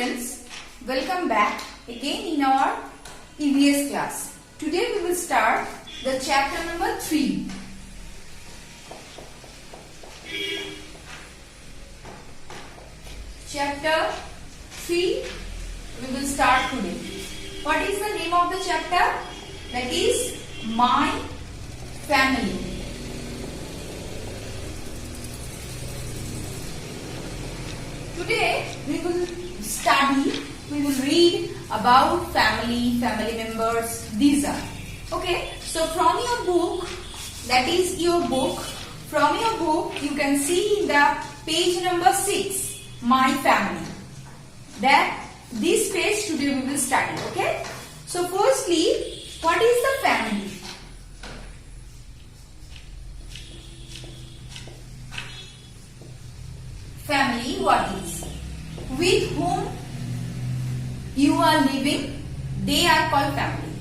students, welcome back again in our EVS class. Today we will start the chapter number 3. Chapter 3 we will start today. What is the name of the chapter? That is My Family. Today we will study, we will read about family members, these are. Okay, so from your book, that is your book, from your book you can see in the page number 6, My Family. That this page today we will study, okay. So firstly, what is the family? Family, what is? With whom you are living, they are called family.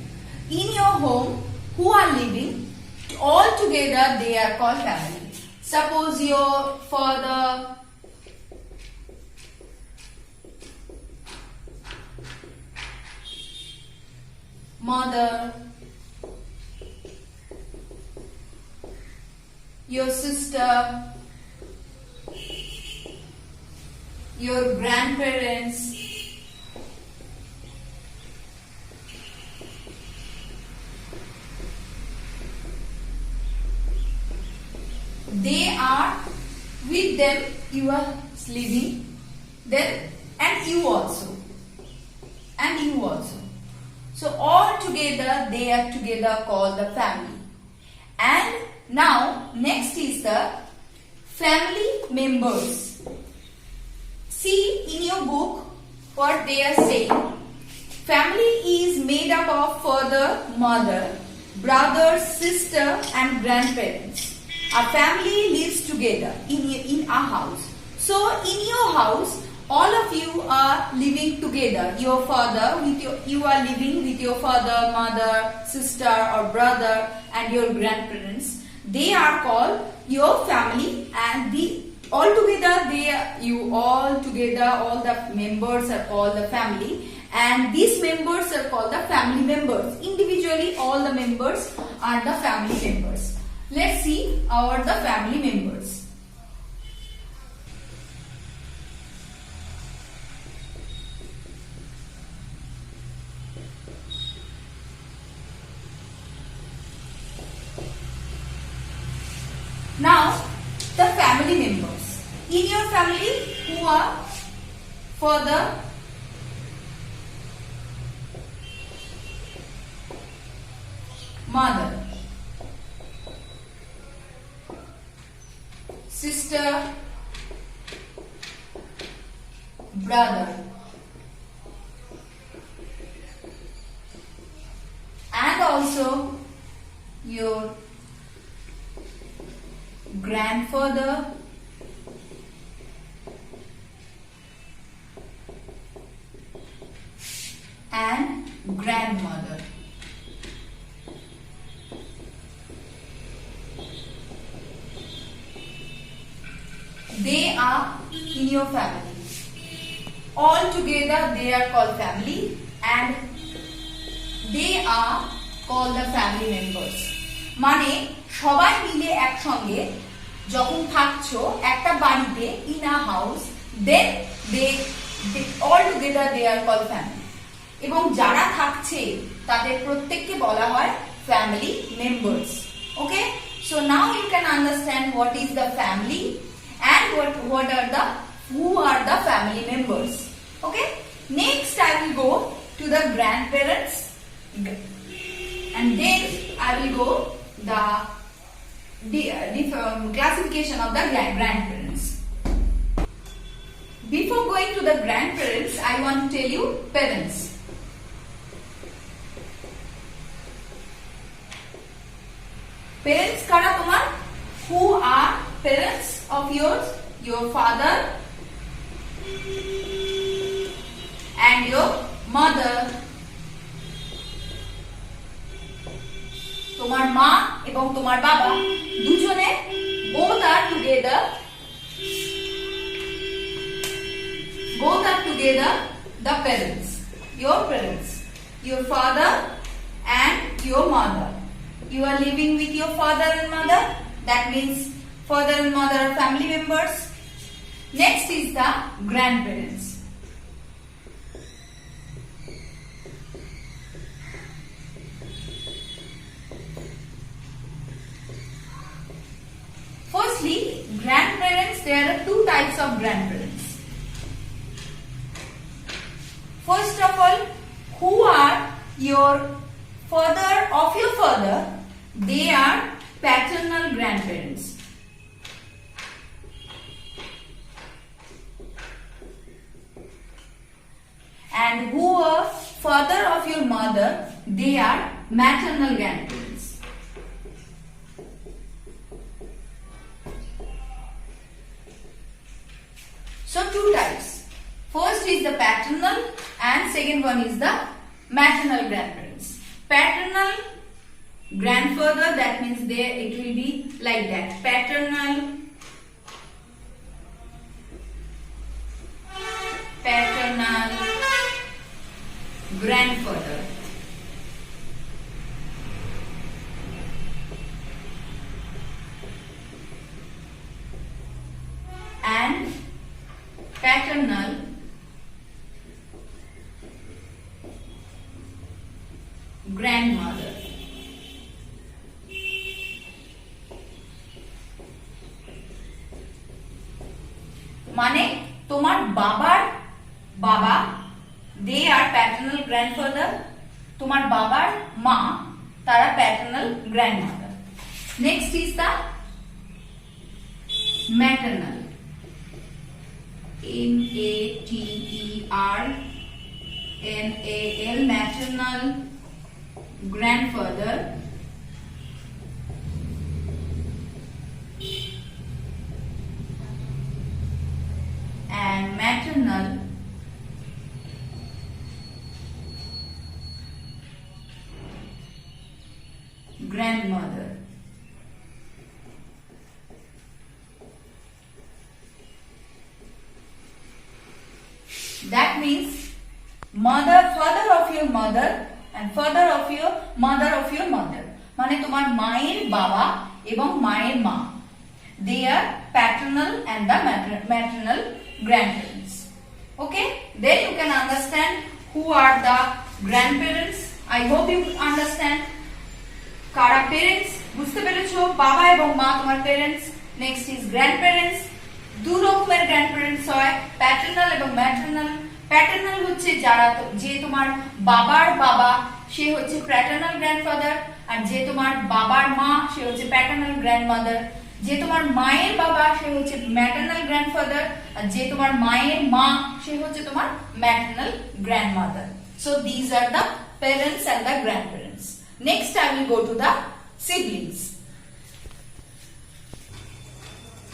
In your home, who are living, all together they are called family. Suppose your father, mother, your sister, your grandparents, they are with them, you are living, then and you also. So all together they are together called the family. And now next is the family members. See in your book what they are saying. Family is made up of father, mother, brother, sister and grandparents. A family lives together in a house. So in your house, all of you are living together. Your father, you are living with your father, mother, sister or brother and your grandparents. They are called your family, and all the members are called the family, and these members are called the family members. Individually all the members are the family members. Let's see the family members. Now the family members. In your family, who are father, mother, sister, brother, and also your grandfather, and grandmother. They are in your family. All together they are called family, and they are called the family members. মানে সবাই মিলে একসঙ্গে যখন থাকছো একটা বাড়িতে in a house, then they all together they are called family. এবং যারা থাকছে তাদের প্রত্যেককে বলা হয় family members. Okay, so now you can understand what is the family and who are the family members. Okay, next I will go to the grandparents, and then I will go the classification of the grandparents. Before going to the grandparents, I want to tell you parents. Parents kara tomar? Who are parents of yours? Your father and your mother. তোমার মা এবং তোমার বাবা দুজনে both are together the parents, your father and your mother. You are living with your father and mother. That means father and mother are family members. Next is the grandparents. Firstly, grandparents, there are two types of grandparents. First of all, who are your father of your father? They are paternal grandparents. And who are father of your mother? They are maternal grandparents. So two types. First is the paternal and second one is the maternal grandparents. Paternal grandfather, that means there it will be like that. Paternal grandfather. And paternal grandmother. মানে তোমার বাবার বাবা, they are paternal grandfather. তোমার বাবার মা, তারা paternal grandmother. Next is the maternal. M-A-T-E-R-N-A-L, maternal grandfather. And maternal grandmother. That means father of your mother and father of your mother of your mother. মানে তোমার মায়ের বাবা এবং মায়ের মা. They are paternal and the maternal grandparents. Okay, then you can understand who are the grandparents. I hope you understand. কারা parents বুঝতে পেরেছো? বাবা এবং মা তোমার parents. Next is grandparents. দু রকমের grandparents হয়, paternal এবং maternal. Paternal হচ্ছে যে তোমার বাবার বাবা, সে হচ্ছে paternal grandfather, আর যে তোমার বাবার মা সে হচ্ছে paternal grandmother. যে তোমার মায়ের বাবা সে হচ্ছে maternal grandfather, আর যে তোমার মায়ের মা সে হচ্ছে তোমার maternal grandmother. So these are the parents and the grandparents. Next I will go to the siblings.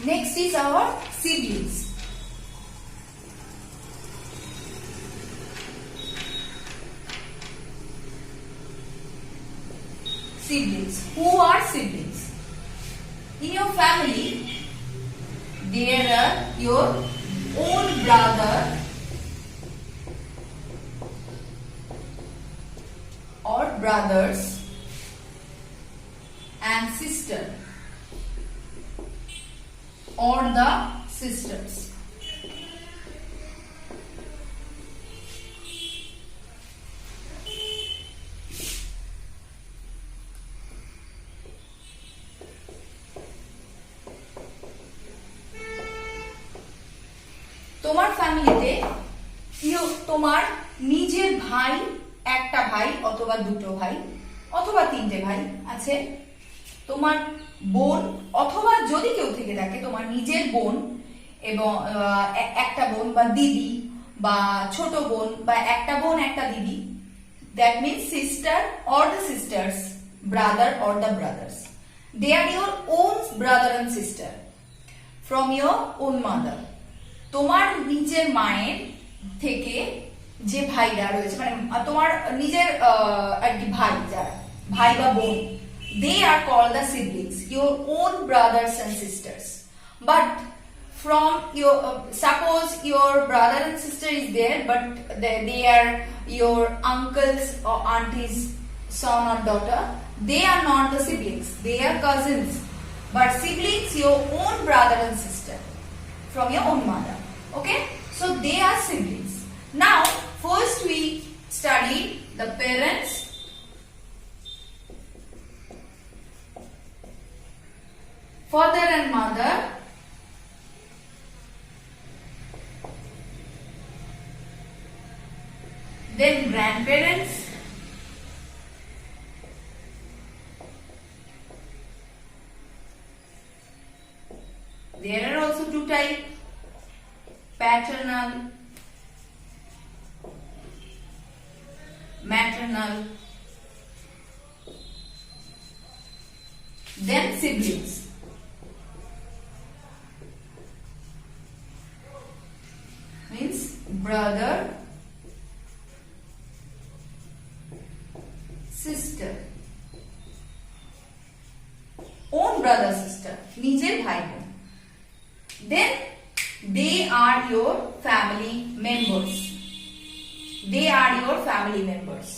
Next is our siblings. Siblings. Who are siblings? In your family, there are your own brother or brothers and sister or the sisters. তোমার ফ্যামিলিতে তোমার নিজের ভাই, একটা ভাই অথবা দুটো ভাই অথবা তিনটে ভাই আছে, তোমার বোন অথবা যদি কেউ থেকে থাকে তোমার নিজের বোন এবং একটা বোন বা দিদি বা ছোট বোন বা একটা বোন একটা দিদি. That means sister or the sisters, brother or the brothers. They are your own brother and sister from your own mother. তোমার নিজের মায়ের থেকে যে ভাইরা রয়েছে, মানে তোমার নিজের আর কি ভাই, যারা ভাই বা বোন, they are called the siblings, your own brothers and sisters. But from your suppose your brother and sister is there, but they are your uncles or aunties son or daughter. They are not the siblings, they are cousins, but siblings your own brother and sister from your own mother. Okay, so they are siblings. Now first we studied the parents, father and mother, then grandparents, there are also two types, paternal, maternal, then siblings. Means brother, sister, own brother sister, নিজের ভাই বোন. Then they are your family members. They are your family members.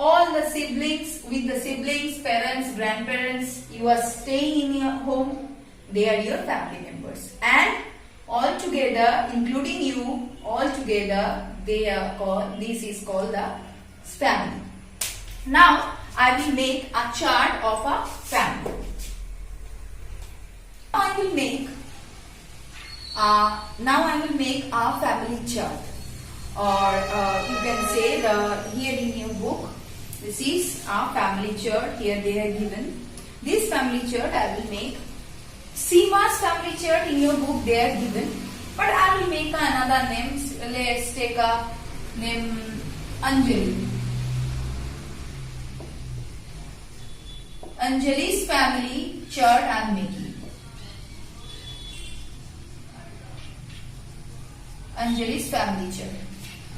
All the siblings, with the siblings, parents, grandparents, you are staying in your home, they are your family members. And all together, including you, all together, they are called, this is called the family. Now, I will make a chart of a family. Now I will make a family chart, or you can say here in your book, this is a family chart. Here they are given. This family chart I will make. Seema's family chart in your book they are given, but I will make another name. Let's take a name Anjali. Anjali's family chart I am making. Anjali's family chart.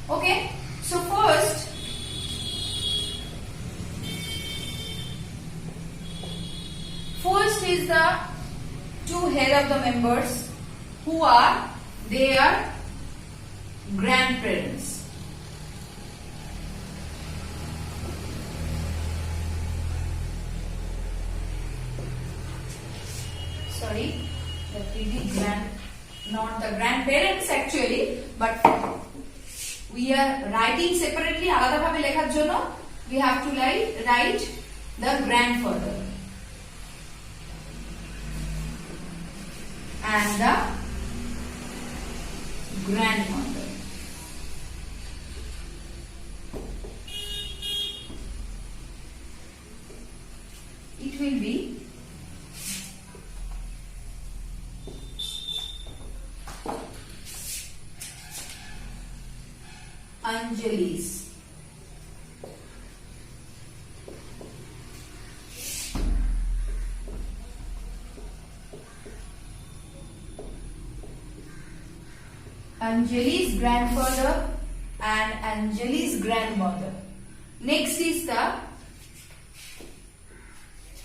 Okay, so first is the two head of the members who are their grandparents. Sorry, that will be not the grandparents actually, but we are writing separately. আলাদা ভাবে লেখার জন্য we have to write the grandfather and the grandmother. It will be Anjali's. Anjali's grandfather and Anjali's grandmother. Next is the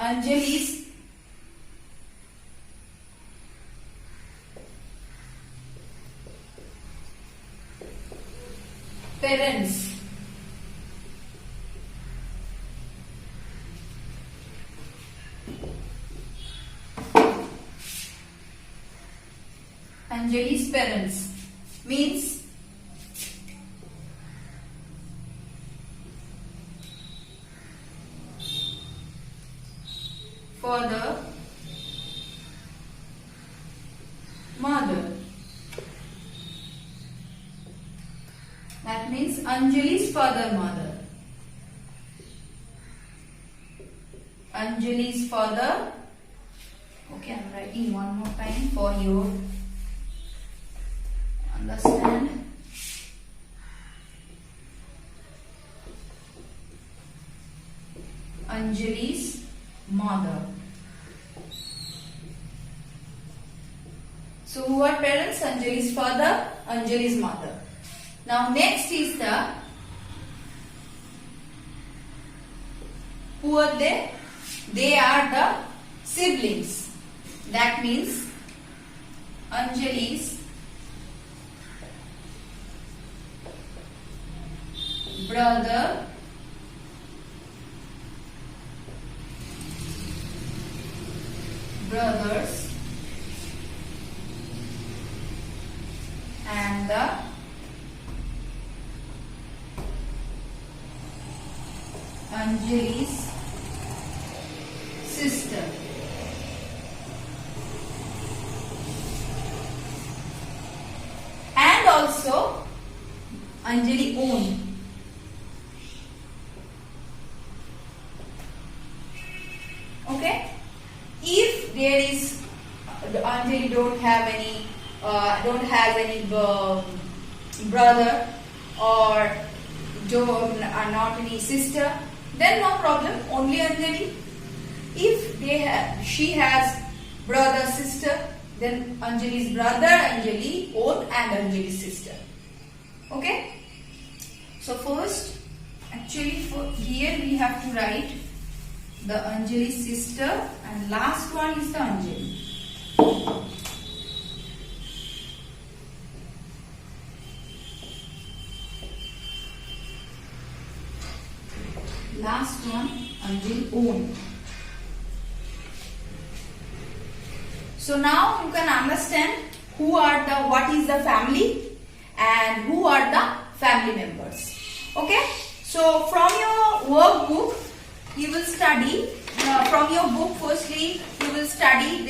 Anjali's parents. Anjali's parents means father, mother. That means Anjali's father, mother. Anjali's father. Okay, I'm writing one more time for you. Understand? Anjali's mother. So who are parents? Anjali's father, Anjali's mother. Now next is the, who are they? They are the siblings. That means Anjali's brother brothers and the Anjali's sister. And also Anjali own. Okay? If there is Anjali don't have any brother or not any sister, then no problem, only Anjali. If she has brother, sister, then Anjali's brother, Anjali own, and Anjali's sister. Okay? So first, actually here we have to write the Anjali's sister, and last one is the Anjali. Last one, Anjali own. So now you can understand what is the family and who are the family members. Okay? So from your workbook, you will study from your book. Firstly, you will study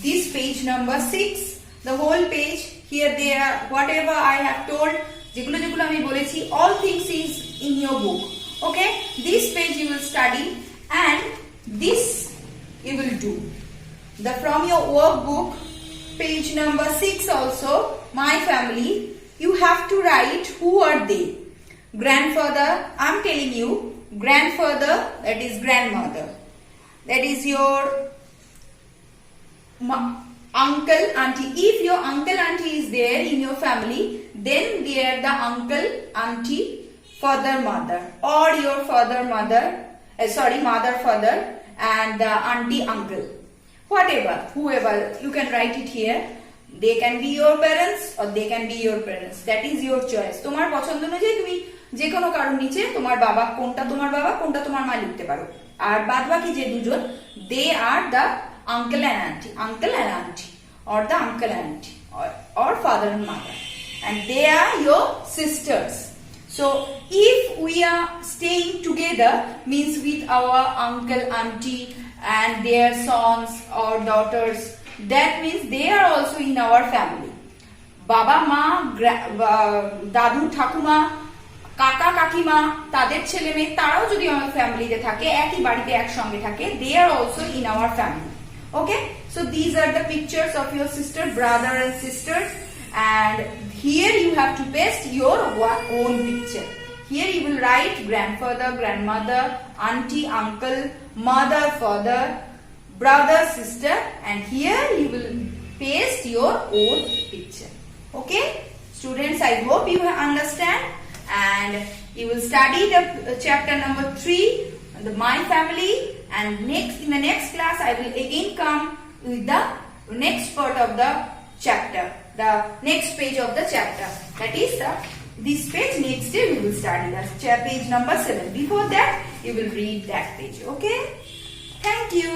this page number 6. The whole page. Here there are whatever I have told. যেগুলো আমি বলেছি, all things is in your book. Okay? This page you will study and this you will do. From your workbook, page number 6 also, my family, you have to write who are they. Grandfather, I'm telling you, grandfather, that is grandmother. That is your uncle, auntie. If your uncle, auntie is there in your family, then they are the uncle, auntie, father, mother, or your father, mother, mother, father, and the auntie, uncle. Whatever, whoever, you can write it here. They can be your parents or they can be your parents. That is your choice. তোমার পছন্দ অনুযায়ী তুমি যে কোনো কারণ নিচে তোমার বাবা কোনটা তোমার মা লিখতে পারো। আর বাদবাকি যে দুজন, they are the uncle and auntie, or the uncle and auntie, or father and mother, and they are your sisters. So if we are staying together, means with our uncle, auntie and their sons or daughters, that means they are also in our family. Baba, ma, dadu, ঠাকুমা, কাকা, কাকিমা, তাদের ছেলে মেয়ে তারাও যদি আমার ফ্যামিলিতে থাকে, একই বাড়িতে একসঙ্গে থাকে, they are also in our family. Okay? So these are the pictures of your sister, brother and sisters, and here you have to paste your own picture. Here you will write grandfather, grandmother, auntie, uncle, mother, father, brother, sister, and here you will paste your own picture. Okay? Students, I hope you understand, and you will study the chapter number 3, my family, and in the next class I will again come with the next part of the chapter, the next page of the chapter. That is this page. Next day we will study the page number 7. Before that, you will read that page. Okay? Thank you.